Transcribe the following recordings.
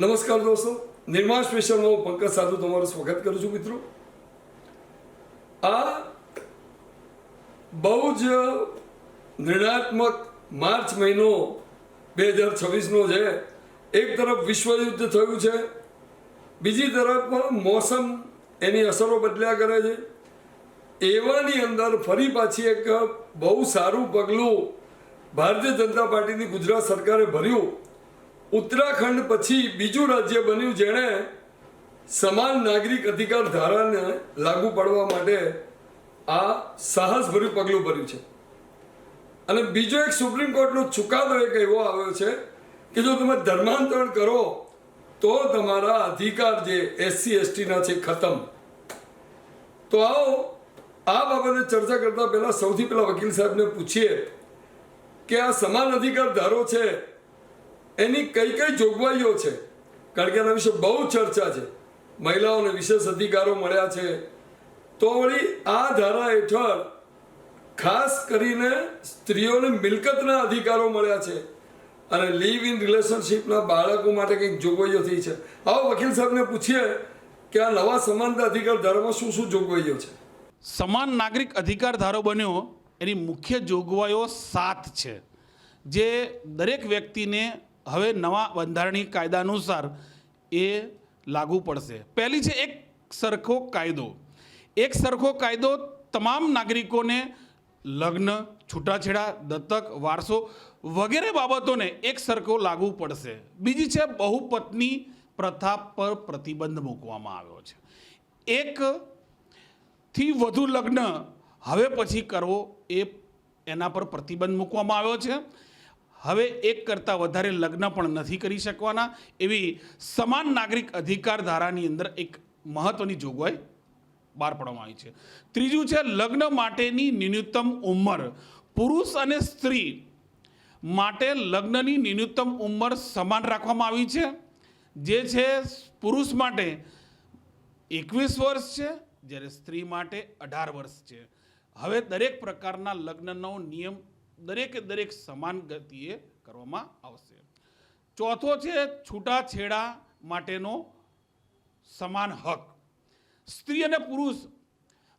નમસ્કાર દોસ્તો, નિર્માણ સ્પેશિયલમાં હું પંકજ સાધુ તમારું સ્વાગત કરું છું. મિત્રો, આ બહુ જ નિર્ણયાત્મક માર્ચ મહિનો 2026નો છે. એક તરફ વિશ્વયુદ્ધ થયું છે, બીજી તરફ મોસમ એની અસરો બદલ્યા કરે છે. એવાની અંદર ફરી પાછી એક બહુ સારું પગલું ભારતીય જનતા પાર્ટીની ગુજરાત સરકારે ભર્યું. ઉત્તરાખંડ પછી બીજું રાજ્ય બન્યું જેણે સમાન નાગરિક અધિકાર ધારાને લાગુ પાડવા માટે આ સાહસભર્યું પગલું ભર્યું છે. અને બીજો એક સુપ્રીમ કોર્ટનો ચુકાદો એક એવો આવ્યો છે કે જો તમે ધર્માંતરણ કરો તો તમારા અધિકાર જે SC STના છે ખતમ. તો આવો આ બાબતે ચર્ચા કરતા પહેલા સૌથી પહેલા વકીલ સાહેબને પૂછીએ કે આ સમાન અધિકાર ધારો છે એની કઈ કઈ જોગવાઈઓ છે, કારણ કે એના વિશે બહુ ચર્ચા છે. મહિલાઓને વિશેષ અધિકારો મળ્યા છે, તો વળી આ ધારા હેઠળ ખાસ કરીને સ્ત્રીઓને મિલકતના અધિકારો મળ્યા છે અને લીવ ઇન રિલેશનશીપના બાળકો માટે કંઈક જોગવાઈઓ થઈ છે. આવો વકીલ સાહેબને પૂછીએ કે આ નવા સમાનતા અધિકાર ધારામાં શું શું જોગવાઈઓ છે. સમાન નાગરિક અધિકાર ધારો બન્યો એની મુખ્ય જોગવાઈઓ 7 છે, જે દરેક વ્યક્તિને હવે નવા બંધારણીય કાયદા અનુસાર એ લાગુ પડશે. પહેલી છે એક સરખો કાયદો. એક સરખો કાયદો તમામ નાગરિકોને લગ્ન, છૂટાછેડા, દત્તક, વારસો વગેરે બાબતોને એક સરખો લાગુ પડશે. બીજી છે બહુપત્ની પ્રથા પર પ્રતિબંધ મૂકવામાં આવ્યો છે. એકથી વધુ લગ્ન હવે પછી કરવો એના પર પ્રતિબંધ મૂકવામાં આવ્યો છે. હવે એક કરતાં વધારે લગ્ન પણ નથી કરી શકવાના એવી સમાન નાગરિક અધિકાર ધારાની અંદર એક મહત્વની જોગવાઈ બહાર પાડવામાં આવી છે. ત્રીજું છે લગ્ન માટેની ન્યૂનતમ ઉંમર. પુરુષ અને સ્ત્રી માટે લગ્નની ન્યૂનતમ ઉંમર સમાન રાખવામાં આવી છે, જે છે પુરુષ માટે 21 વર્ષ છે, જ્યારે સ્ત્રી માટે 18 વર્ષ છે. હવે દરેક પ્રકારના લગ્નનો નિયમ દરેક સમાન ગતિએ કરવામાં આવશે. ચોથો છે છૂટાછેડા માટેનો સમાન હક. સ્ત્રી અને પુરુષ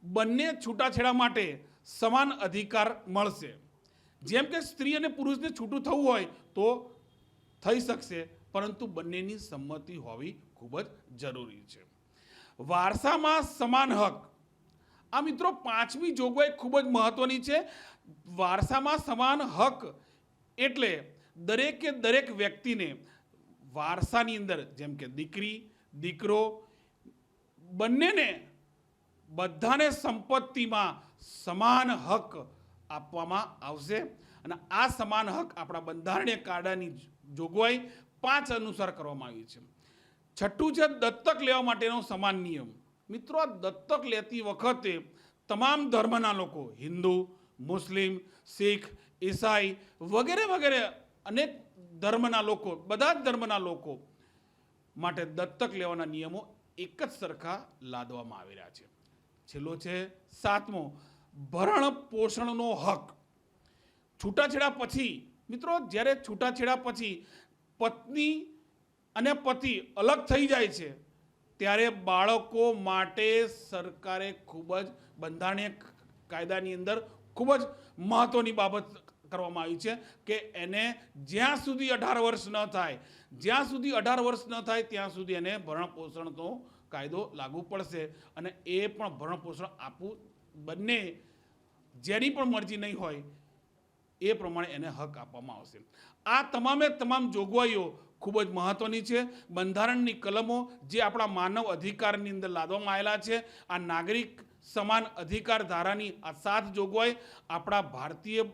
બંને છૂટાછેડા માટે સમાન અધિકાર મળશે. જેમ કે સ્ત્રી અને પુરુષને છૂટું થવું હોય તો થઈ શકશે, પરંતુ બંનેની સંમતિ હોવી ખૂબ જ જરૂરી છે. વારસામાં સમાન હક. આ મિત્રો 5મી જોગવાઈ ખૂબ જ મહત્વની છે. વારસામાં સમાન હક એટલે દરેક વ્યક્તિને વારસાની અંદર, જેમ કે દીકરી, દીકરો, બંનેને બધાને સંપત્તિમાં સમાન હક આપવામાં આવશે. અને આ સમાન હક આપણા બંધારણીય કાયદાની જોગવાઈ 5 અનુસાર કરવામાં આવી છે. છઠ્ઠું છે દત્તક લેવા માટેનો સમાન નિયમ. મિત્રો, આ દત્તક લેતી વખતે તમામ ધર્મના લોકો, હિન્દુ, મુસ્લિમ, શીખ, ઈસાઈ વગેરે અનેક ધર્મના લોકો, બધા જ ધર્મના લોકો માટે દત્તક લેવાના નિયમો એક જ સરખા લાદવામાં આવી રહ્યા છે. છેલ્લો છે 7મો ભરણ પોષણનો હક. છૂટાછેડા પછી મિત્રો, જ્યારે છૂટાછેડા પછી પત્ની અને પતિ અલગ થઈ જાય છે ત્યારે બાળકો માટે સરકારે ખૂબ જ બંધારણીય કાયદાની અંદર ખૂબ જ મહત્વની બાબત કરવામાં આવી છે કે એને જ્યાં સુધી 18 વર્ષ ન થાય ત્યાં સુધી એને ભરણ પોષણનો કાયદો લાગુ પડશે. અને એ પણ ભરણ પોષણ આપવું બંને જેની પણ મરજી નહીં હોય એ પ્રમાણે એને હક આપવામાં આવશે. આ તમામ જોગવાઈઓ ખૂબ જ મહત્વની છે. બંધારણની કલમો જે આપણા માનવ અધિકારની અંદર લાદવામાં આવેલા છે, આ નાગરિક સમાન અધિકાર ધારાની આ 7 જોગવાઈ આપણા ભારતીય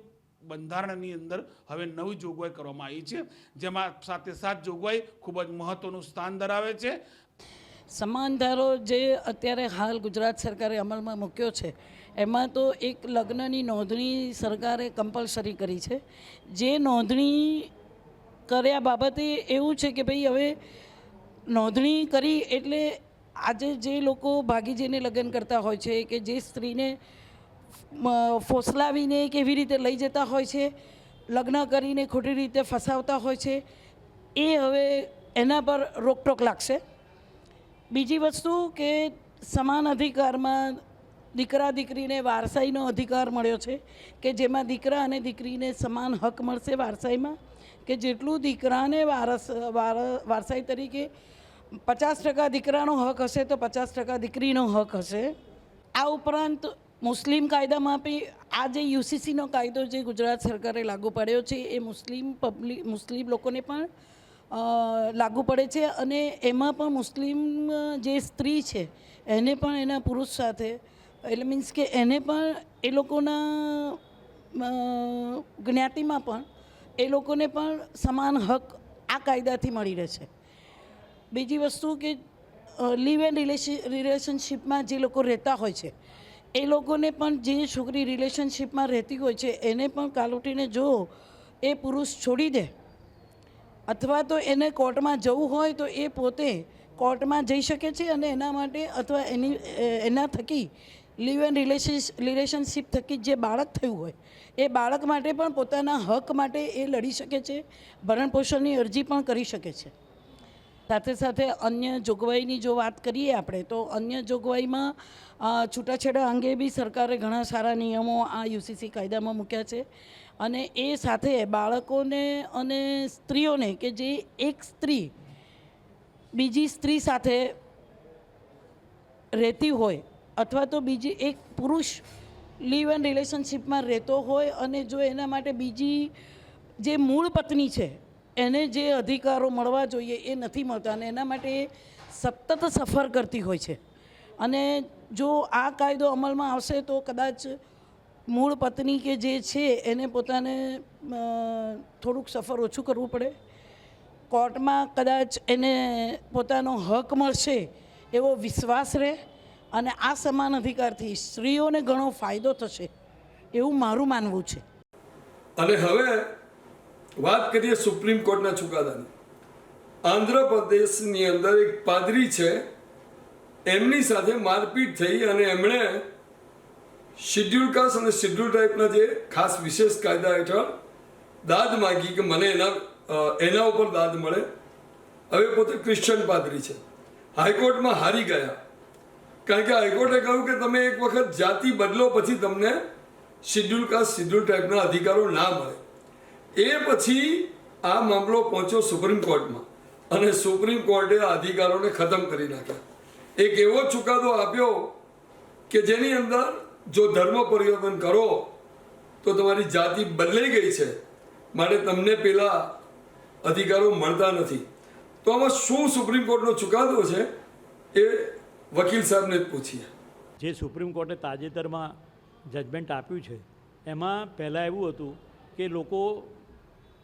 બંધારણની અંદર હવે નવી જોગવાઈ કરવામાં આવી છે, જેમાં 7 જોગવાઈ ખૂબ જ મહત્વનું સ્થાન ધરાવે છે. સમાન ધારો જે અત્યારે હાલ ગુજરાત સરકારે અમલમાં મૂક્યો છે, એમાં તો એક લગ્નની નોંધણી સરકારે કમ્પલસરી કરી છે. જે નોંધણી કર્યા બાબતે એવું છે કે ભાઈ હવે નોંધણી કરી એટલે આજે જે લોકો ભાગી જઈને લગ્ન કરતા હોય છે, કે જે સ્ત્રીને ફોસલાવીને કેવી રીતે લઈ જતા હોય છે, લગ્ન કરીને ખોટી રીતે ફસાવતા હોય છે, એ હવે એના પર રોકટોક લાગશે. બીજી વસ્તુ કે સમાન અધિકારમાં દીકરા દીકરીને વારસાઈનો અધિકાર મળ્યો છે કે જેમાં દીકરા અને દીકરીને સમાન હક મળશે વારસાઈમાં, કે જેટલું દીકરાને વારસાઈ તરીકે 50% દીકરાનો હક હશે તો 50% દીકરીનો હક હશે. આ ઉપરાંત મુસ્લિમ કાયદામાં બી આ જે યુસીસીનો કાયદો જે ગુજરાત સરકારે લાગુ પાડ્યો છે એ મુસ્લિમ લોકોને પણ લાગુ પડે છે, અને એમાં પણ મુસ્લિમ જે સ્ત્રી છે એને પણ એના પુરુષ સાથે, એટલે મીન્સ કે એને પણ એ લોકોના જ્ઞાતિમાં પણ એ લોકોને પણ સમાન હક આ કાયદાથી મળી રહે છે. બીજી વસ્તુ કે લિવ એન્ડ રિલેશનશીપમાં જે લોકો રહેતા હોય છે એ લોકોને પણ જે છોકરી રિલેશનશીપમાં રહેતી હોય છે એને પણ કાલોટીને જો એ પુરુષ છોડી દે અથવા તો એને કોર્ટમાં જવું હોય તો એ પોતે કોર્ટમાં જઈ શકે છે, અને એના માટે અથવા એના થકી લિવ એન્ડ રિલેશનશીપ થકી જે બાળક થયું હોય એ બાળક માટે પણ પોતાના હક માટે એ લડી શકે છે, ભરણપોષણની અરજી પણ કરી શકે છે. સાથે સાથે અન્ય જોગવાઈની જો વાત કરીએ આપણે તો અન્ય જોગવાઈમાં છૂટાછેડા અંગે બી સરકારે ઘણા સારા નિયમો આ યુસીસી કાયદામાં મૂક્યા છે, અને એ સાથે બાળકોને અને સ્ત્રીઓને કે જે એક સ્ત્રી બીજી સ્ત્રી સાથે રહેતી હોય અથવા તો બીજી એક પુરુષ લિવ એન્ડ રિલેશનશીપમાં રહેતો હોય અને જો એના માટે બીજી જે મૂળ પત્ની છે એને જે અધિકારો મળવા જોઈએ એ નથી મળતા, અને એના માટે સતત સફર કરતી હોય છે. અને જો આ કાયદો અમલમાં આવશે તો કદાચ મૂળ પત્ની કે જે છે એને પોતાને થોડુંક સફર ઓછું કરવું પડે, કોર્ટમાં કદાચ એને પોતાનો હક મળશે એવો વિશ્વાસ રહે, અને આ સમાન અધિકારથી સ્ત્રીઓને ઘણો ફાયદો થશે એવું મારું માનવું છે. અને હવે વાત કરીએ સુપ્રીમ કોર્ટના ચુકાદાની. આંધ્રપ્રદેશની અંદર એક પાદરી છે, એમની સાથે મારપીટ થઈ અને એમણે શિડ્યુલ કાસ્ટ અને શિડ્યુલ ટ્રાઇબના જે ખાસ વિશેષ કાયદા હેઠળ દાદ માગી કે મને એના ઉપર દાદ મળે. હવે પોતે ક્રિશ્ચન પાદરી છે, હાઈકોર્ટમાં હારી ગયા, કારણ કે હાઈકોર્ટે કહ્યું કે તમે એક વખત જાતિ બદલો પછી તમને શિડ્યુલ કાસ્ટ શિડ્યુલ ટ્રાઇબના અધિકારો ના મળે. એ પછી આ મામલો પહોંચ્યો સુપ્રીમ કોર્ટમાં, અને સુપ્રીમ કોર્ટે આ અધિકારોને ખતમ કરી નાખ્યા. એક એવો ચુકાદો આપ્યો કે જેની અંદર જો ધર્મ પરિવર્તન કરો તો તમારી જાતિ બદલાઈ ગઈ છે, માટે તમને પેલા અધિકારો મળતા નથી. તો આમાં શું સુપ્રીમ કોર્ટનો ચુકાદો છે એ વકીલ સાહેબને જ પૂછીએ. જે સુપ્રીમ કોર્ટે તાજેતરમાં જજમેન્ટ આપ્યું છે એમાં પહેલાં એવું હતું કે લોકો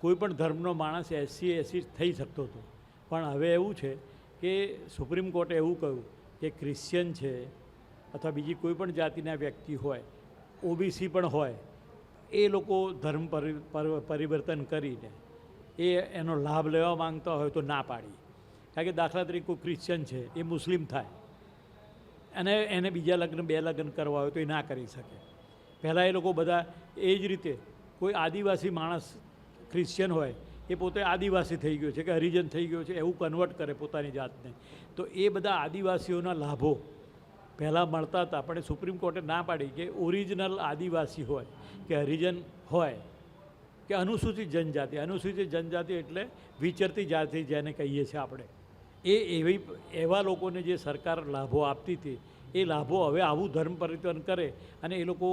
કોઈ પણ ધર્મનો માણસ એસસી થઈ શકતો હતો, પણ હવે એવું છે કે સુપ્રીમ કોર્ટે એવું કહ્યું કે ક્રિશ્ચિયન છે અથવા બીજી કોઈ પણ જાતિના વ્યક્તિ હોય, ઓબીસી પણ હોય, એ લોકો ધર્મ પરિવર્તન કરીને એનો લાભ લેવા માંગતા હોય તો ના પાડી. કારણ કે દાખલા તરીકે કોઈ ક્રિશ્ચિયન છે એ મુસ્લિમ થાય અને એને બીજા બે લગ્ન કરવા હોય તો એ ના કરી શકે. પહેલાં એ લોકો બધા એ જ રીતે કોઈ આદિવાસી માણસ ક્રિશ્ચિયન હોય એ પોતે આદિવાસી થઈ ગયો છે કે હરિજન થઈ ગયો છે એવું કન્વર્ટ કરે પોતાની જાતને, તો એ બધા આદિવાસીઓના લાભો પહેલાં મળતા હતા. પણ સુપ્રીમ કોર્ટે ના પાડી કે ઓરિજિનલ આદિવાસી હોય કે હરિજન હોય કે અનુસૂચિત જનજાતિ એટલે વિચરતી જાતિ જેને કહીએ છીએ આપણે, એવા લોકોને જે સરકાર લાભો આપતી હતી એ લાભો હવે આવું ધર્મ પરિવર્તન કરે અને એ લોકો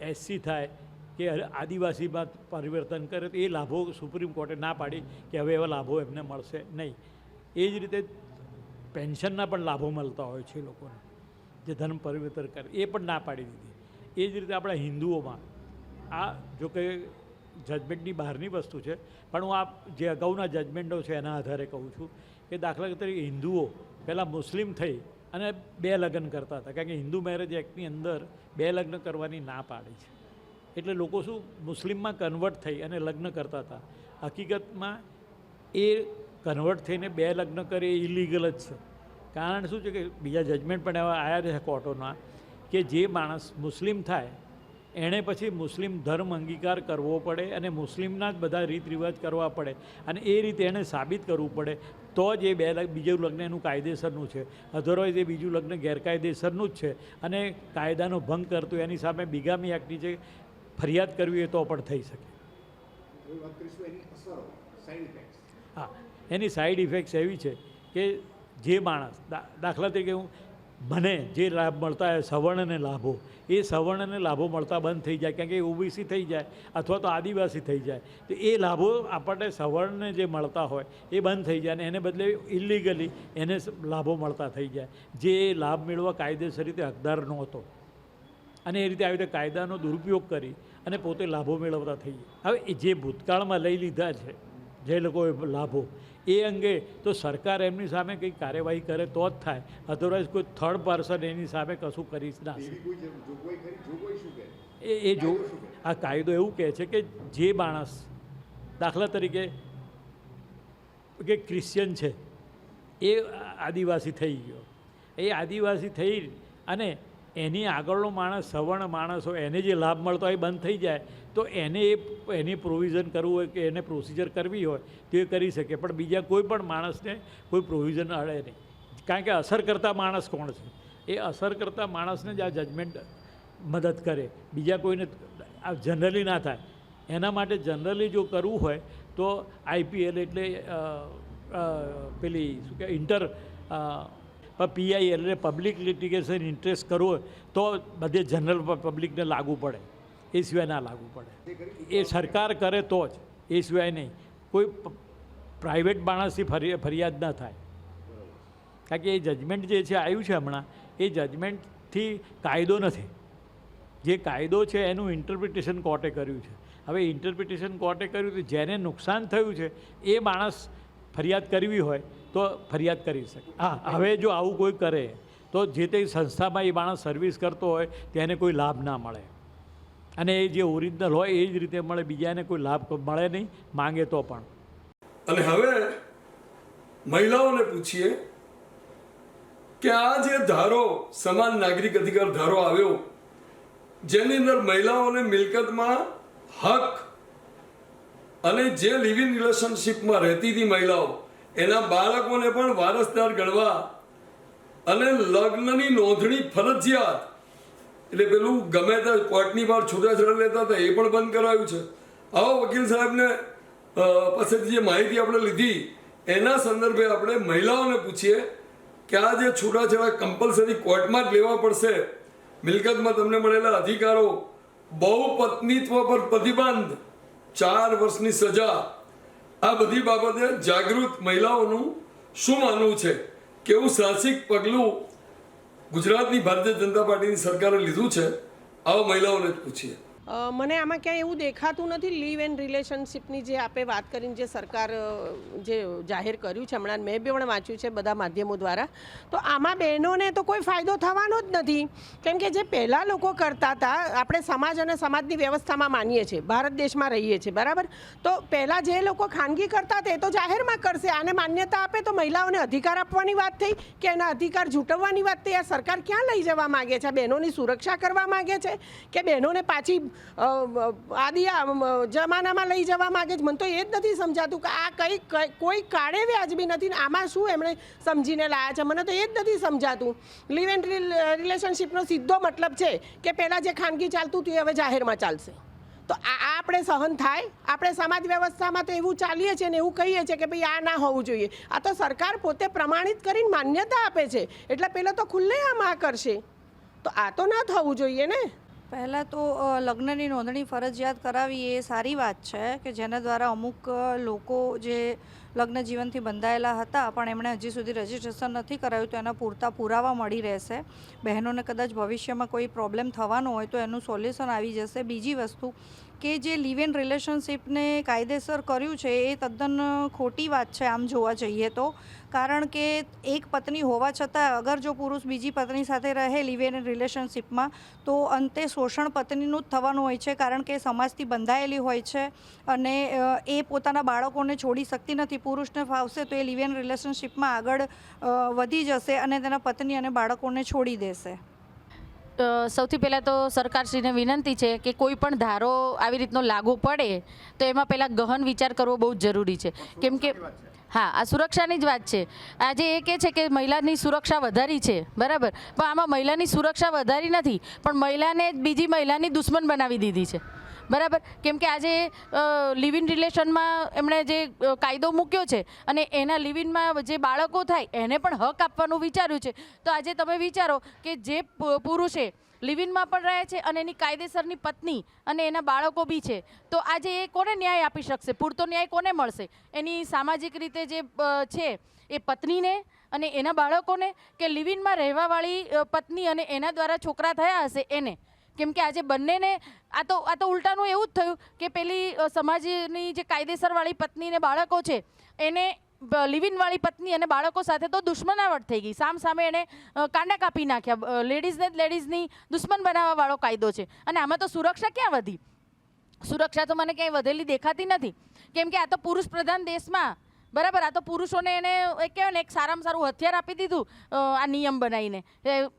એસસી થાય કે આદિવાસીમાં પરિવર્તન કરે તો એ લાભો સુપ્રીમ કોર્ટે ના પાડી કે હવે એવા લાભો એમને મળશે નહીં. એ જ રીતે પેન્શનના પણ લાભો મળતા હોય છે લોકોને જે ધર્મ પરિવર્તન કરે, એ પણ ના પાડી દીધી. એ જ રીતે આપણા હિન્દુઓમાં આ જો કે જજમેન્ટની બહારની વસ્તુ છે, પણ હું આ જે અગાઉના જજમેન્ટો છે એના આધારે કહું છું કે દાખલા તરીકે હિન્દુઓ પહેલાં મુસ્લિમ થઈ અને 2 લગ્ન કરતા હતા, કારણ કે હિન્દુ મેરેજ એક્ટની અંદર 2 લગ્ન કરવાની ના પાડી છે. એટલે લોકો શું મુસ્લિમમાં કન્વર્ટ થઈ અને લગ્ન કરતા હતા. હકીકતમાં એ કન્વર્ટ થઈને 2 લગ્ન કરે એ ઇલીગલ જ છે. કારણ શું છે કે બીજા જજમેન્ટ પણ એવા આવ્યા છે કોર્ટોના કે જે માણસ મુસ્લિમ થાય એણે પછી મુસ્લિમ ધર્મ અંગીકાર કરવો પડે અને મુસ્લિમના જ બધા રીત રિવાજ કરવા પડે અને એ રીતે એણે સાબિત કરવું પડે તો જ એ બીજું લગ્ન એનું કાયદેસરનું છે. અધરવાઇઝ એ બીજું લગ્ન ગેરકાયદેસરનું જ છે અને કાયદાનો ભંગ કરતું એની સામે બિગામી એક્ટની જે ફરિયાદ કરવી હોય તો પણ થઈ શકે. હા, એની સાઈડ ઇફેક્ટ્સ એવી છે કે જે માણસ દાખલા તરીકે મને જે લાભ મળતા હોય સવર્ણને લાભો, એ સવર્ણને લાભો મળતા બંધ થઈ જાય કારણ કે એ ઓબીસી થઈ જાય અથવા તો આદિવાસી થઈ જાય તો એ લાભો આપણને સવર્ણને જે મળતા હોય એ બંધ થઈ જાય અને એને બદલે ઇલીગલી એને લાભો મળતા થઈ જાય જે લાભ મેળવવા કાયદેસર રીતે હકદાર નહોતો અને એ રીતે આવી રીતે કાયદાનો દુરુપયોગ કરી અને પોતે લાભો મેળવતા થઈ જાય. હવે જે ભૂતકાળમાં લઈ લીધા છે જે લોકોએ લાભો એ અંગે તો સરકાર એમની સામે કંઈક કાર્યવાહી કરે તો જ થાય, અધરવાઇઝ કોઈ થર્ડ પર્સન એની સામે કશું કરી જ ના શકે. આ કાયદો એવું કહે છે કે જે માણસ દાખલા તરીકે કે ક્રિશ્ચિયન છે એ આદિવાસી થઈ ગયો, એ આદિવાસી થઈ અને એની આગળનો માણસ સવર્ણ માણસ હોય એને જે લાભ મળતો હોય એ બંધ થઈ જાય તો એને એની પ્રોવિઝન કરવું હોય કે એને પ્રોસિજર કરવી હોય તો એ કરી શકે, પણ બીજા કોઈ પણ માણસને કોઈ પ્રોવિઝન અડે નહીં કારણ કે અસર કરતા માણસ કોણ છે? એ અસર કરતા માણસને જ આ જજમેન્ટ મદદ કરે, બીજા કોઈને આ જનરલી ના થાય. એના માટે જનરલી જો કરવું હોય તો આઈપીએલ એટલે પેલી શું કહેવાય પીઆઈ એટલે પબ્લિક લિટિગેશન ઇન્ટરેસ્ટ કરવો હોય તો બધે જનરલ પબ્લિકને લાગુ પડે, એ સિવાય ના લાગુ પડે. એ સરકાર કરે તો જ, એ સિવાય નહીં. કોઈ પ્રાઇવેટ માણસથી ફરિયાદ ના થાય કારણ કે એ જજમેન્ટ જે છે આવ્યું છે હમણાં એ જજમેન્ટથી કાયદો નથી. જે કાયદો છે એનું ઇન્ટરપ્રિટેશન કોર્ટે કર્યું છે. હવે ઇન્ટરપ્રિટેશન કોર્ટે કર્યું તો જેને નુકસાન થયું છે એ માણસ ફરિયાદ કરવી હોય તો ફરિયાદ કરી શકે. હા, હવે જો આવું કોઈ કરે તો જે તે સંસ્થામાં એ માણસ સર્વિસ કરતો હોય તેને કોઈ લાભ ના મળે અને એ જે ઓરિજિનલ હોય એ જ રીતે મળે, બીજાને કોઈ લાભ મળે નહીં, માંગે તો પણ. અને હવે મહિલાઓને પૂછીએ કે આ જે ધારો સમાન નાગરિક અધિકાર ધારો આવ્યો જેની અંદર મહિલાઓને મિલકતમાં હક અને જે લિવ ઇન રિલેશનશીપમાં રહેતી હતી મહિલાઓ એના બાળકોને પણ વારસદાર ગણવા અને લગ્નની નોંધણી ફરજિયાત એટલે પેલું ગમે તે કોર્ટની બહાર છૂટાછેડા લેતા હતા એ પણ બંધ કરાવ્યું છે. આવો વકીલ સાહેબને પાસેથી જે માહિતી આપણે લીધી એના સંદર્ભે આપણે મહિલાઓને પૂછીએ કે આ જે છૂટાછેડા કમ્પલસરી કોર્ટમાં જ લેવા પડશે, મિલકતમાં તમને મળેલા અધિકારો, બહુપત્નીત્વ પર પ્રતિબંધ, 4 વર્ષની સજા, આ બધી બાબતે જાગૃત મહિલાઓનું શું માનવું છે? કેવું સાહસિક પગલું ગુજરાતની ભારતીય જનતા પાર્ટીની સરકારે લીધું છે? આવો મહિલાઓને જ પૂછીએ. મને આમાં ક્યાંય એવું દેખાતું નથી. લીવ એન્ડ રિલેશનશીપની જે આપે વાત કરીને જે સરકાર જે જાહેર કર્યું છે હમણાં મેં પણ વાંચ્યું છે બધા માધ્યમો દ્વારા, તો આમાં બહેનોને તો કોઈ ફાયદો થવાનો જ નથી. કેમ કે જે પહેલાં લોકો કરતા હતા, આપણે સમાજ અને સમાજની વ્યવસ્થામાં માનીએ છીએ, ભારત દેશમાં રહીએ છીએ બરાબર, તો પહેલાં જે લોકો ખાનગી કરતા હતા એ તો જાહેરમાં કરશે. આને માન્યતા આપે તો મહિલાઓને અધિકાર આપવાની વાત થઈ કે એના અધિકાર ઝૂંટવવાની વાત થઈ. આ સરકાર ક્યાં લઈ જવા માગે છે? બહેનોની સુરક્ષા કરવા માગે છે કે બહેનોને પાછી જમાનામાં લઈ જવા માગે છે? મને તો એ જ નથી સમજાતું કે આ કોઈ કાળે વ્યાજબી નથી ને આમાં શું એમણે સમજીને લાયા છે, મને તો એ જ નથી સમજાતું. લિવ એન્ડ રિલેશનશીપનો સીધો મતલબ છે કે પહેલાં જે ખાનગી ચાલતું હતું એ હવે જાહેરમાં ચાલશે. તો આ આપણે સહન થાય? આપણે સમાજ વ્યવસ્થામાં તો એવું ચાલીએ છીએ ને એવું કહીએ છીએ કે ભાઈ આ ના હોવું જોઈએ. આ તો સરકાર પોતે પ્રમાણિત કરીને માન્યતા આપે છે એટલે પહેલાં તો ખુલ્લેઆમ આ કરશે, તો આ તો ના થવું જોઈએ ને. પહેલાં તો લગ્નની નોંધણી ફરજિયાત કરાવી એ સારી વાત છે કે જેના દ્વારા અમુક લોકો જે લગ્ન જીવનથી બંધાયેલા હતા પણ એમણે હજી સુધી રજિસ્ટ્રેશન નથી કરાવ્યું તો એના પૂરતા પુરાવા મળી રહેશે. બહેનોને કદાચ ભવિષ્યમાં કોઈ પ્રોબ્લેમ થવાનો હોય તો એનું સોલ્યુશન આવી જશે. બીજી વસ્તુ કે જે લિવ ઇન રિલેશનશીપને કાયદેસર કર્યું છે એ તદ્દન ખોટી વાત છે આમ જોવા જઈએ તો, કારણ કે એક પત્ની હોવા છતાં અગર જો પુરુષ બીજી પત્ની સાથે રહે લિવ ઇન રિલેશનશીપમાં તો અંતે શોષણ પત્નીનું જ થવાનું હોય છે, કારણ કે સમાજથી બંધાયેલી હોય છે અને એ પોતાના બાળકોને છોડી શકતી નથી. પુરુષને ફાવશે તો એ લિવ ઇન રિલેશનશીપમાં આગળ વધી જશે અને તેના પત્ની અને બાળકોને છોડી દેશે. સૌથી પહેલાં તો સરકારશ્રીને વિનંતી છે કે કોઈ પણ ધારો આવી રીતનો લાગુ પડે તો એમાં પહેલાં ગહન વિચાર કરવો બહુ જ જરૂરી છે. કેમ કે હા, આ સુરક્ષાની જ વાત છે. આજે એ કહે છે કે મહિલાની સુરક્ષા વધારી છે, બરાબર, પણ આમાં મહિલાની સુરક્ષા વધારી નથી, પણ મહિલાને બીજી મહિલાની દુશ્મન બનાવી દીધી છે, બરાબર. કેમ કે આજે લિવ ઇન રિલેશનમાં એમણે જે કાયદો મૂક્યો છે અને એના લિવ ઇનમાં જે બાળકો થાય એને પણ હક આપવાનું વિચાર્યું છે. તો આજે તમે વિચારો કે જે પુરુષે લિવ ઇનમાં પણ રહે છે અને એની કાયદેસરની પત્ની અને એના બાળકો બી છે, તો આજે એ કોને ન્યાય આપી શકશે? પૂરતો ન્યાય કોને મળશે? એની સામાજિક રીતે જે છે એ પત્નીને અને એના બાળકોને, કે લિવ ઇનમાં રહેવાવાળી પત્ની અને એના દ્વારા છોકરા થયા હશે એને? કેમ કે આજે બંનેને આ તો ઉલટાનું એવું જ થયું કે પેલી સમાજની જે કાયદેસરવાળી પત્ની ને બાળકો છે એને લિવ ઇનવાળી પત્ની અને બાળકો સાથે તો દુશ્મનાવટ થઈ ગઈ, સામે એને કાંડા કાપી નાખ્યા. લેડીઝને જ લેડીઝની દુશ્મન બનાવવાવાળો કાયદો છે. અને આમાં તો સુરક્ષા ક્યાં વધી? સુરક્ષા તો મને ક્યાંય વધેલી દેખાતી નથી. કેમ કે આ તો પુરુષ પ્રધાન દેશમાં, બરાબર, આ તો પુરુષોને એને કહેવાય ને એક સારામાં સારું હથિયાર આપી દીધું આ નિયમ બનાવીને.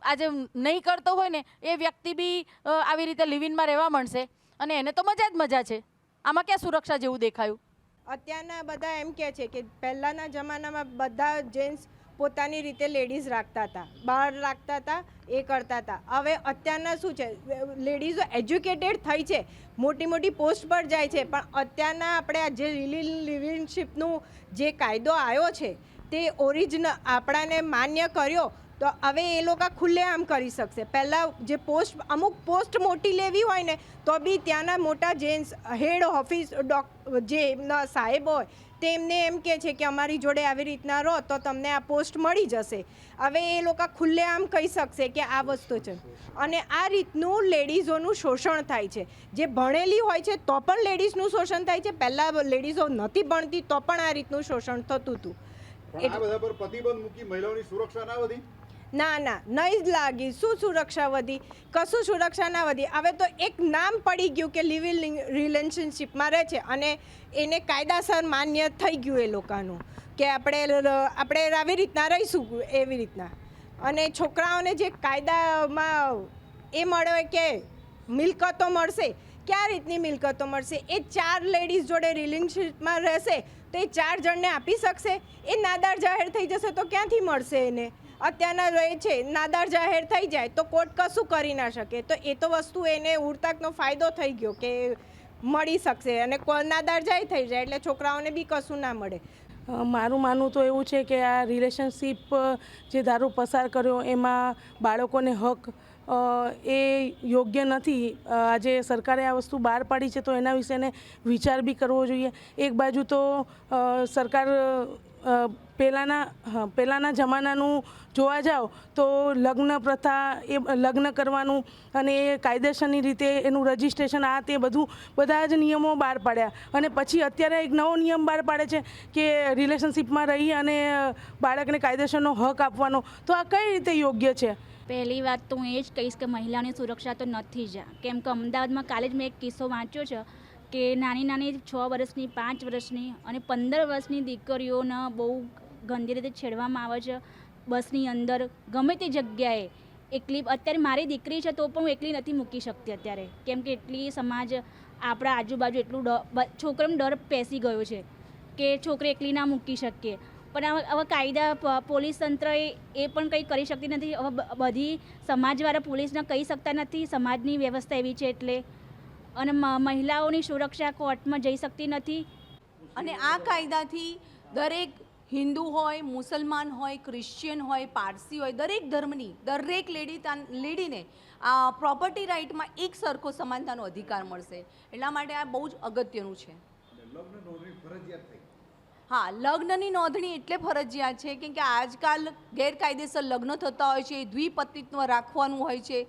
આજે નહીં કરતો હોય ને એ વ્યક્તિ બી આવી રીતે લિવ ઇનમાં રહેવા માંડશે અને એને તો મજા જ મજા છે. આમાં ક્યાં સુરક્ષા જેવું દેખાયું? અત્યારના બધા એમ કહે છે કે પહેલાંના જમાનામાં બધા જેન્ટ્સ પોતાની રીતે લેડીઝ રાખતા હતા, બહાર રાખતા હતા, એ કરતા હતા. હવે અત્યારના શું છે, લેડીઝો એજ્યુકેટેડ થઈ છે, મોટી મોટી પોસ્ટ પર જાય છે, પણ અત્યારના આપણે આ જે રિલેશનશીપનું જે કાયદો આવ્યો છે તે ઓરિજિનલ આપણાને માન્ય કર્યો, તો હવે એ લોકો ખુલ્લેઆમ કરી શકશે. પહેલાં જે અમુક પોસ્ટ મોટી લેવી હોય ને તો બી ત્યાંના મોટા જેન્ટ્સ હેડ ઓફિસ જે એમના સાહેબ હોય તેમને એમ કહે છે કે અમારી જોડે આવી રીતના રહો તો તમને આ પોસ્ટ મળી જશે. હવે એ લોકો ખુલ્લેઆમ કહી શકશે કે આ વસ્તુ છે. અને આ રીતનું લેડીઝોનું શોષણ થાય છે. જે ભણેલી હોય છે તો પણ લેડીઝનું શોષણ થાય છે. પહેલાં લેડીઝો નથી ભણતી તો પણ આ રીતનું શોષણ થતું હતું. આ બધા પર પ્રતિબંધ મૂકી મહિલાઓની સુરક્ષા ના વધી? ના, નહીં જ લાગી. શું સુરક્ષા વધી? કશું સુરક્ષા ના વધી. હવે તો એક નામ પડી ગયું કે લિવ ઇન રિલેશનશીપમાં રહે છે અને એને કાયદાસર માન્ય થઈ ગયું એ લોકોનું કે આપણે આવી રીતના રહીશું એવી રીતના. અને છોકરાઓને જે કાયદામાં એ મળે કે મિલકતો મળશે, કયા રીતની મિલકતો મળશે? એ 4 લેડીઝ જોડે રિલેશનશીપમાં રહેશે તો એ 4 જણને આપી શકશે? એ નાદાર જાહેર થઈ જશે તો ક્યાંથી મળશે એને? અત્યારના રહે છે નાદાર જાહેર થઈ જાય તો કોર્ટ કશું કરી ના શકે. તો એ તો વસ્તુ એને ઉડતાકનો ફાયદો થઈ ગયો કે મળી શકશે, અને નાદાર જાહેર થઈ જાય એટલે છોકરાઓને બી કશું ના મળે. મારું માનવું તો એવું છે કે આ રિલેશનશીપ જે ધારો પસાર કર્યો એમાં બાળકોને હક એ યોગ્ય નથી. આજે સરકારે આ વસ્તુ બહાર પાડી છે તો એના વિશેને વિચાર બી કરવો જોઈએ. એક બાજુ તો સરકાર પહેલાંના જમાનાનું જોવા જાઓ તો લગ્ન પ્રથા, એ લગ્ન કરવાનું અને એ કાયદેસરની રીતે એનું રજિસ્ટ્રેશન આ તે બધા જ નિયમો બહાર પાડ્યા. અને પછી અત્યારે એક નવો નિયમ બહાર પાડે છે કે રિલેશનશીપમાં રહી અને બાળકને કાયદેસરનો હક આપવાનો. તો આ કઈ રીતે યોગ્ય છે? પહેલી વાત તો હું એ જ કહીશ કે મહિલાઓની સુરક્ષા તો નથી જ. કેમ કે અમદાવાદમાં કાલે જ મેં એક કિસ્સો વાંચ્યો છે કે નાની 6 વર્ષની, 5 વર્ષની અને 15 વર્ષની દીકરીઓને બહુ ગંદી રીતે છેડવામાં આવે છે બસની અંદર, ગમે તે જગ્યાએ. એકલી અત્યારે મારી દીકરી છે તો પણ હું એકલી નથી મૂકી શકતી અત્યારે, કેમ કે એટલી સમાજ આપણા આજુબાજુ એટલું છોકરાનો ડર પેસી ગયો છે કે છોકરી એકલી ના મૂકી શકીએ. પણ હવે કાયદા પોલીસ તંત્ર એ પણ કંઈ કરી શકતી નથી. હવે બધી સમાજવાળા પોલીસને કહી શકતા નથી, સમાજની વ્યવસ્થા એવી છે એટલે. અને મહિલાઓની સુરક્ષા કોર્ટમાં જઈ શકતી નથી. અને આ કાયદાથી દરેક હિન્દુ હોય, મુસલમાન હોય, ક્રિશ્ચિયન હોય, પારસી હોય, દરેક ધર્મની દરેક લેડીને આ પ્રોપર્ટી રાઇટમાં એક સરખો સમાનતાનો અધિકાર મળશે. એટલા માટે આ બહુ જ અગત્યનું છે. હા, લગ્નની નોંધણી એટલે ફરજિયાત છે કેમ કે આજકાલ ગેરકાયદેસર લગ્ન થતા હોય છે, દ્વિપતિત્વ રાખવાનું હોય છે,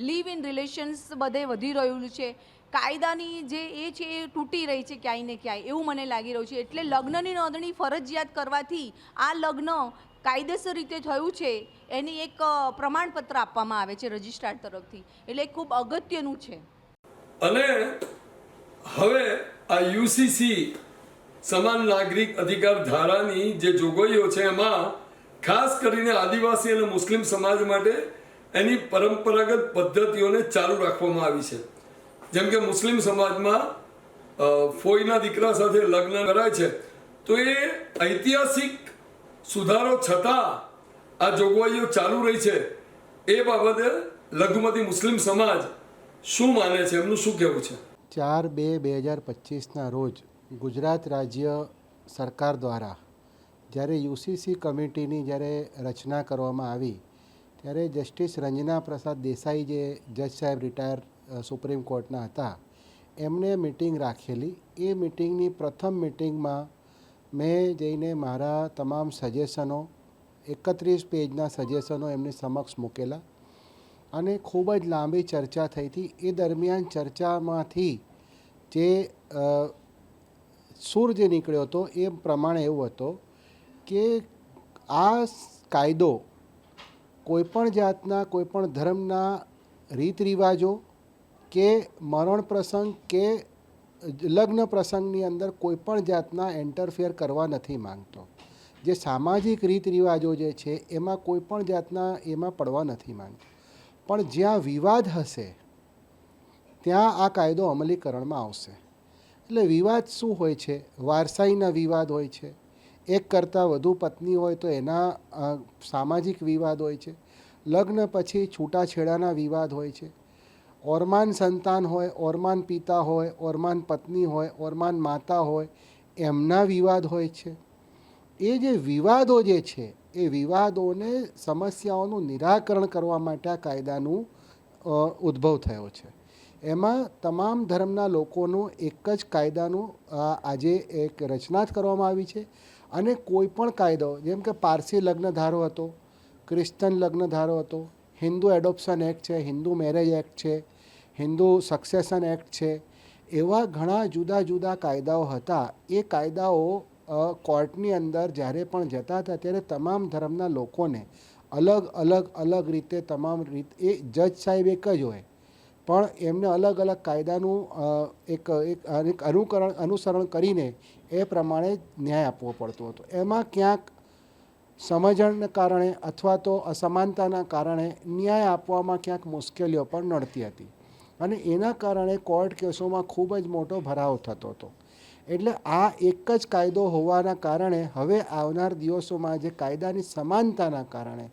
લિવ ઇન રિલેશન્સ બધે વધી રહ્યું છે. કાયદાની જે એ છે એ તૂટી રહી છે ક્યાંય ને ક્યાંય, એવું મને લાગી રહ્યું છે. એટલે લગ્નની નોંધણી ફરજિયાત કરવાથી આ લગ્ન કાયદેસર રીતે થયું છે એની એક પ્રમાણપત્ર આપવામાં આવે છે રજિસ્ટ્રાર તરફથી. એટલે ખૂબ અગત્યનું છે. અને હવે આ યુસીસી સમાન નાગરિક અધિકાર ધારાની જે જોગવાઈઓ છે એમાં ખાસ કરીને આદિવાસી અને મુસ્લિમ સમાજ માટે એની પરંપરાગત પદ્ધતિઓને ચાલુ રાખવામાં આવી છે. જેમ કે મુસ્લિમ સમાજમાં ફોઈના દીકરા સાથે લગ્ન કરાય છે, તો એ ઐતિહાસિક સુધારો છતાં આ જોગવાઈઓ ચાલુ રહી છે. એ બાબતે લઘુમતી મુસ્લિમ સમાજ શું માને છે, એમનું શું કહેવું છે? 4/2/2025 રોજ ગુજરાત રાજ્ય સરકાર દ્વારા જ્યારે યુસીસી કમિટીની જ્યારે રચના કરવામાં આવી, ત્યારે જસ્ટિસ રંજના પ્રસાદ દેસાઈ, જે જજ સાહેબ રિટાયર સુપ્રીમ કોર્ટના હતા, એમણે મિટિંગ રાખેલી. એ મિટિંગની પ્રથમ મિટિંગમાં મેં જઈને મારા તમામ સજેશનો 31 પેજના સજેશનો એમની સમક્ષ મૂકેલા અને ખૂબ જ લાંબી ચર્ચા થઈ હતી. એ દરમિયાન ચર્ચામાંથી જે સૂર જે નીકળ્યો હતો એ પ્રમાણે એવું હતો કે આ કાયદો કોઈપણ જાતના કોઈપણ ધર્મના રીત રિવાજો કે મરણ પ્રસંગ કે લગ્ન પ્રસંગની અંદર કોઈપણ જાતના એન્ટરફેર કરવા નથી માંગતો. જે સામાજિક રીત રિવાજો જે છે એમાં કોઈપણ જાતના એમાં પડવા નથી માંગતો. પણ જ્યાં વિવાદ હશે ત્યાં આ કાયદો અમલીકરણમાં આવશે. એટલે વિવાદ શું હોય છે? વારસાઈના વિવાદ હોય છે, એક કરતાં વધુ પત્ની હોય તો એના સામાજિક વિવાદ હોય છે, લગ્ન પછી છૂટાછેડાના વિવાદ હોય છે, ઓરમાન સંતાન હોય, ઓરમાન પિતા હોય, ઓરમાન પત્ની હોય, ઓરમાન માતા હોય, એમના વિવાદ હોય છે. એ જે વિવાદો જે છે એ વિવાદોને સમસ્યાઓનું નિરાકરણ કરવા માટે આ કાયદાનું ઉદ્ભવ થયો છે. એમાં તમામ ધર્મના લોકોનું એક જ કાયદાનું આજે એક રચના કરવામાં આવી છે. અને કોઈ પણ કાયદો, જેમ કે પારસી લગ્ન ધારો હતો, ક્રિશ્ચન લગ્ન ધારો હતો, હિન્દુ એડોપ્શન એક્ટ છે, હિન્દુ મેરેજ એક્ટ છે, હિન્દુ સક્સેશન એક્ટ છે, એવા ઘણા જુદા જુદા કાયદાઓ હતા. એ કાયદાઓ કોર્ટની અંદર જ્યારે પણ જતા હતા ત્યારે તમામ ધર્મના લોકોને અલગ અલગ અલગ રીતે તમામ રીત, એ જજ સાહેબ એક જ હોય પણ એમને અલગ અલગ કાયદાનું એક અનુસરણ કરીને એ પ્રમાણે ન્યાય આપવો પડતો હતો. એમાં ક્યાંક સમજણને કારણે અથવા તો અસમાનતાના કારણે ન્યાય આપવામાં ક્યાંક મુશ્કેલીઓ પણ નડતી હતી અને એના કારણે કોર્ટ કેસોમાં ખૂબ જ મોટો ભરાવ થતો હતો. એટલે આ એક જ કાયદો હોવાના કારણે હવે આવનાર દિવસોમાં જે કાયદાની સમાનતાના કારણે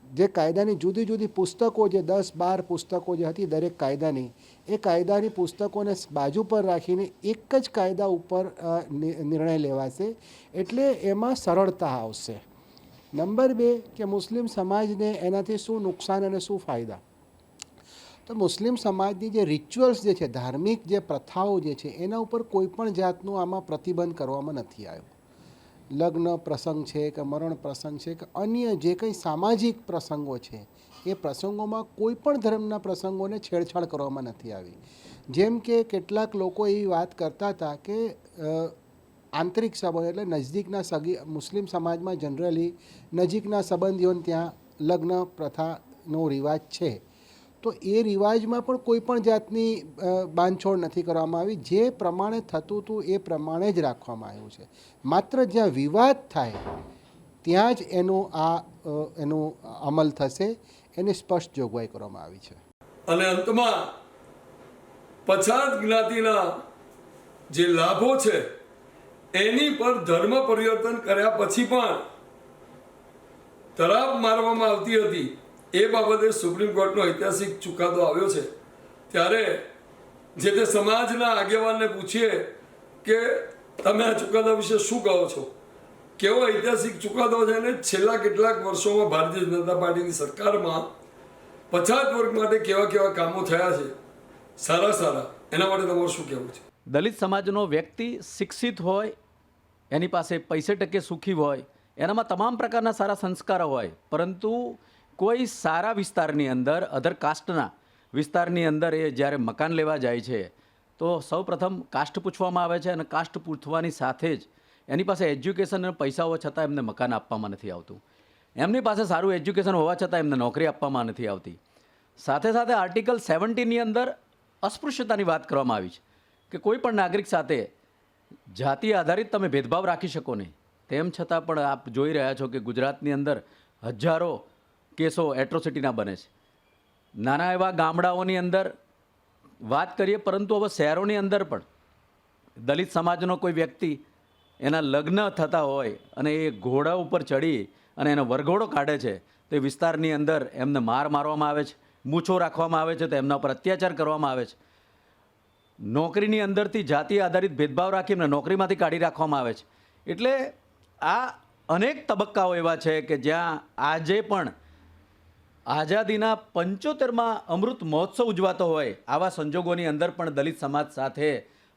જે કાયદાની જુદી જુદી પુસ્તકો, જે 10-12 પુસ્તકો જે હતી દરેક કાયદાની, એ કાયદાની પુસ્તકોને બાજુ પર રાખીને એક જ કાયદા ઉપર નિર્ણય લેવાશે. એટલે એમાં સરળતા આવશે. નંબર 2 કે મુસ્લિમ સમાજને એનાથી શું નુકસાન અને શું ફાયદા? તો મુસ્લિમ સમાજની જે રિચ્યુઅલ્સ જે છે, ધાર્મિક જે પ્રથાઓ જે છે, એના ઉપર કોઈ પણ જાતનું આમાં પ્રતિબંધ કરવામાં નથી આવ્યો. લગ્ન પ્રસંગ છે કે મરણ પ્રસંગ છે કે અન્ય જે કંઈ સામાજિક પ્રસંગો છે, એ પ્રસંગોમાં કોઈ પણ ધર્મના પ્રસંગોને છેડછાડ કરવામાં નથી આવી. જેમ કે કેટલાક લોકો એવી વાત કરતા હતા કે આંતરિક સંબંધ એટલે નજદીકના મુસ્લિમ સમાજમાં જનરલી નજીકના સંબંધીઓને ત્યાં લગ્ન પ્રથાનો રિવાજ છે, તો એ રિવાજમાં પણ કોઈ પણ જાતની બાંધછોડ નથી કરવામાં આવી. જે પ્રમાણે થતું હતું એ પ્રમાણે જ રાખવામાં આવ્યું છે. માત્ર જ્યાં વિવાદ થાય ત્યાં જ એનું અમલ થશે, એની સ્પષ્ટ જોગવાઈ કરવામાં આવી છે. અને અંતમાં પછાત જ્ઞાતિના જે લાભો છે એની પર ધર્મ પરિવર્તન કર્યા પછી પણ તરાપ મારવામાં આવતી હતી. એ બાબતે સુપ્રીમ કોર્ટનો ઐતિહાસિક ચુકાદો આવ્યો છે. ત્યારે જે તે સમાજના આગેવાનને પૂછીએ કે તમે આ ચુકાદા વિશે શું કહો છો, કેવો ઐતિહાસિક ચુકાદો છે અને છેલ્લા કેટલાક વર્ષોમાં ભારતીય જનતા પાર્ટીની સરકારમાં પછાત વર્ગ માટે કેવા કેવા કામો થયા છે, સારા, એના માટે તમારું શું કહેવું છે? દલિત સમાજનો વ્યક્તિ શિક્ષિત હોય, એની પાસે પૈસે ટકે સુખી હોય, એનામાં તમામ પ્રકારના સારા સંસ્કારો હોય, પરંતુ કોઈ સારા વિસ્તારની અંદર, અધર કાસ્ટના વિસ્તારની અંદર એ જ્યારે મકાન લેવા જાય છે તો સૌપ્રથમ કાસ્ટ પૂછવામાં આવે છે અને કાસ્ટ પૂછવાની સાથે જ એની પાસે એજ્યુકેશન અને પૈસા હોવા છતાં એમને મકાન આપવામાં નથી આવતું. એમની પાસે સારું એજ્યુકેશન હોવા છતાં એમને નોકરી આપવામાં નથી આવતી. સાથે સાથે આર્ટિકલ 17ની અંદર અસ્પૃશ્યતાની વાત કરવામાં આવી છે કે કોઈ પણ નાગરિક સાથે જાતિ આધારિત તમે ભેદભાવ રાખી શકો નહીં. તેમ છતાં પણ આપ જોઈ રહ્યા છો કે ગુજરાતની અંદર હજારો કેસો એટ્રોસિટીના બને છે. નાના એવા ગામડાઓની અંદર વાત કરીએ, પરંતુ હવે શહેરોની અંદર પણ દલિત સમાજનો કોઈ વ્યક્તિ એના લગ્ન થતા હોય અને એ ઘોડા ઉપર ચડી અને એનો વરઘોડો કાઢે છે, તો એ વિસ્તારની અંદર એમને માર મારવામાં આવે છે, મૂછો રાખવામાં આવે છે, તો એમના પર અત્યાચાર કરવામાં આવે છે. નોકરીની અંદરથી જાતિ આધારિત ભેદભાવ રાખી એમને નોકરીમાંથી કાઢી રાખવામાં આવે છે. એટલે આ અનેક તબક્કાઓ એવા છે કે જ્યાં આજે પણ આઝાદીના 75માં અમૃત મહોત્સવ ઉજવાતો હોય આવા સંજોગોની અંદર પણ દલિત સમાજ સાથે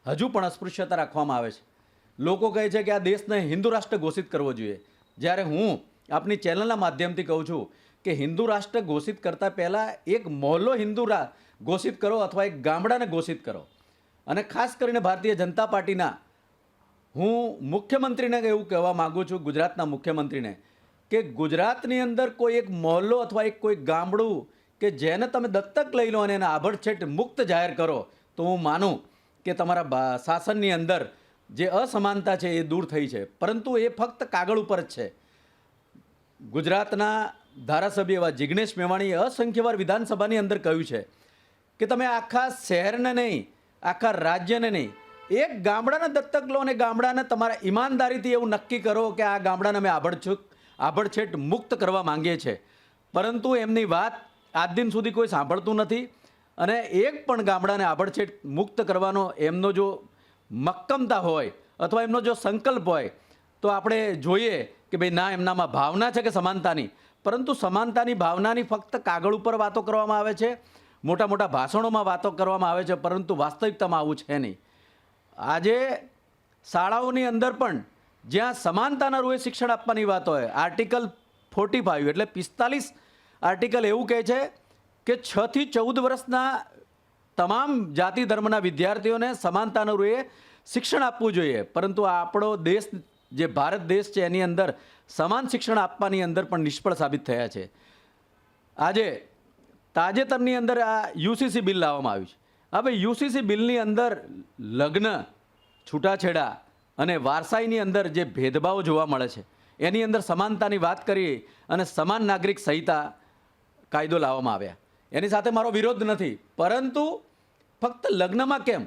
હજુ પણ અસ્પૃશ્યતા રાખવામાં આવે છે. લોકો કહે છે કે આ દેશને હિન્દુ રાષ્ટ્ર ઘોષિત કરવો જોઈએ, જ્યારે હું આપની ચેનલના માધ્યમથી કહું છું કે હિન્દુ રાષ્ટ્ર ઘોષિત કરતાં પહેલાં એક મહોલ્લો હિન્દુ ઘોષિત કરો અથવા એક ગામડાને ઘોષિત કરો. અને ખાસ કરીને ભારતીય જનતા પાર્ટીના હું મુખ્યમંત્રીને એવું કહેવા માગું છું, ગુજરાતના મુખ્યમંત્રીને, કે ગુજરાતની અંદર કોઈ એક મહોલ્લો અથવા એક કોઈ ગામડું કે જેને તમે દત્તક લઈ લો અને એને આભડછેટ મુક્ત જાહેર કરો, તો હું માનું કે તમારા શાસનની અંદર જે અસમાનતા છે એ દૂર થઈ છે. પરંતુ એ ફક્ત કાગળ ઉપર જ છે. ગુજરાતના ધારાસભ્ય એવા જિગ્નેશ મેવાણીએ અસંખ્યવાર વિધાનસભાની અંદર કહ્યું છે કે તમે આખા શહેરને નહીં, આખા રાજ્યને નહીં, એક ગામડાને દત્તક લો અને ગામડાને તમારા ઈમાનદારીથી એવું નક્કી કરો કે આ ગામડાને અમે આભડછેટ મુક્ત કરવા માંગીએ છીએ. પરંતુ એમની વાત આજ દિન સુધી કોઈ સાંભળતું નથી. અને એક પણ ગામડાને આભડછેટ મુક્ત કરવાનો એમનો જો મક્કમતા હોય અથવા એમનો જો સંકલ્પ હોય તો આપણે જોઈએ કે ભાઈ ના, એમનામાં ભાવના છે કે સમાનતાની, પરંતુ સમાનતાની ભાવનાની ફક્ત કાગળ ઉપર વાતો કરવામાં આવે છે, મોટા મોટા ભાષણોમાં વાતો કરવામાં આવે છે, પરંતુ વાસ્તવિકતામાં આવું છે નહીં. આજે શાળાઓની અંદર પણ જ્યાં સમાનતાના રૂએ શિક્ષણ આપવાની વાત હોય, આર્ટિકલ 45 એટલે 45 આર્ટિકલ એવું કહે છે કે 6 થી 14 વર્ષના તમામ જાતિ ધર્મના વિદ્યાર્થીઓને સમાનતાના રૂએ શિક્ષણ આપવું જોઈએ. પરંતુ આપણો દેશ જે ભારત દેશ છે એની અંદર સમાન શિક્ષણ આપવાની અંદર પણ નિષ્ફળ સાબિત થયા છે. આજે તાજેતરની અંદર આ યુસીસી બિલ લાવવામાં આવ્યું છે. હવે યુસીસી બિલની અંદર લગ્ન, છૂટાછેડા અને વારસાઈની અંદર જે ભેદભાવ જોવા મળે છે એની અંદર સમાનતાની વાત કરી અને સમાન નાગરિક સંહિતા કાયદો લાવવામાં આવ્યા. એની સાથે મારો વિરોધ નથી, પરંતુ ફક્ત લગ્નમાં કેમ,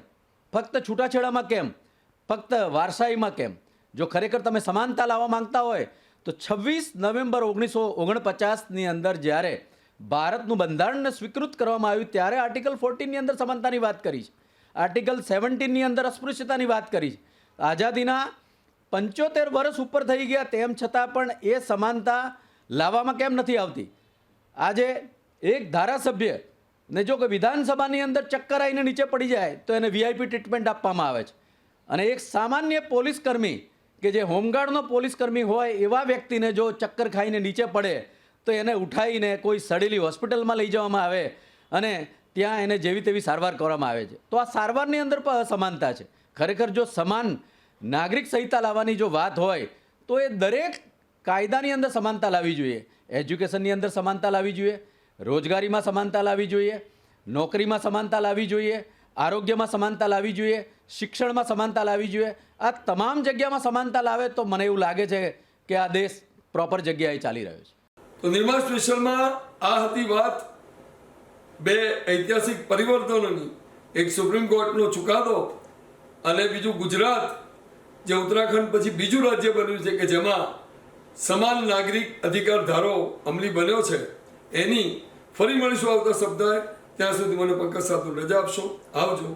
ફક્ત છૂટાછેડામાં કેમ, ફક્ત વારસાઈમાં કેમ? જો ખરેખર તમે સમાનતા લાવવા માંગતા હોય તો 26 નવેમ્બર 1949ની અંદર જ્યારે ભારતનું બંધારણને સ્વીકૃત કરવામાં આવ્યું ત્યારે આર્ટિકલ 14ની અંદર સમાનતાની વાત કરી છે, આર્ટિકલ 17ની અંદર અસ્પૃશ્યતાની વાત કરી છે. આઝાદીના 75 વર્ષ ઉપર થઈ ગયા તેમ છતાં પણ એ સમાનતા લાવવામાં કેમ નથી આવતી? આજે એક ધારાસભ્ય ને જો કે વિધાનસભાની અંદર ચક્કર આવીને નીચે પડી જાય તો એને વીઆઈપી ટ્રીટમેન્ટ આપવામાં આવે છે. અને એક સામાન્ય પોલીસ કર્મી કે જે હોમગાર્ડનો પોલીસ કર્મી હોય એવા વ્યક્તિને જો ચક્કર ખાઈને નીચે પડે તો એને ઉઠાવીને કોઈ સડેલી હોસ્પિટલમાં લઈ જવામાં આવે અને ત્યાં એને જેવી તેવી સારવાર કરવામાં આવે છે. તો આ સારવારની અંદર પણ અસમાનતા છે. ખરેખર જો સમાન નાગરિક સંહિતા લાવવાની જો વાત હોય તો એ દરેક કાયદાની અંદર સમાનતા લાવવી જોઈએ. એજ્યુકેશનની અંદર સમાનતા લાવવી જોઈએ, રોજગારીમાં સમાનતા લાવવી જોઈએ, નોકરીમાં સમાનતા લાવવી જોઈએ, આરોગ્યમાં સમાનતા લાવવી જોઈએ, શિક્ષણમાં સમાનતા લાવવી જોઈએ. આ તમામ જગ્યામાં સમાનતા લાવે તો મને એવું લાગે છે કે આ દેશ પ્રોપર જગ્યાએ ચાલી રહ્યો છે. તો નિર્માણ સ્પેશિયલમાં આ હતી વાત બે ઐતિહાસિક પરિવર્તનોની. એક સુપ્રીમ કોર્ટનો ચુકાદો અને બીજું ગુજરાત જે ઉત્તરાખંડ પછી બીજું રાજ્ય બન્યું છે કે જેમાં સમાન નાગરિક અધિકાર ધારો અમલી બન્યો છે. એની ફરી મળીશું આવતા સપ્તાહે. ત્યાં સુધી મને પંકજ સાધુ રજા આપશો. આવજો.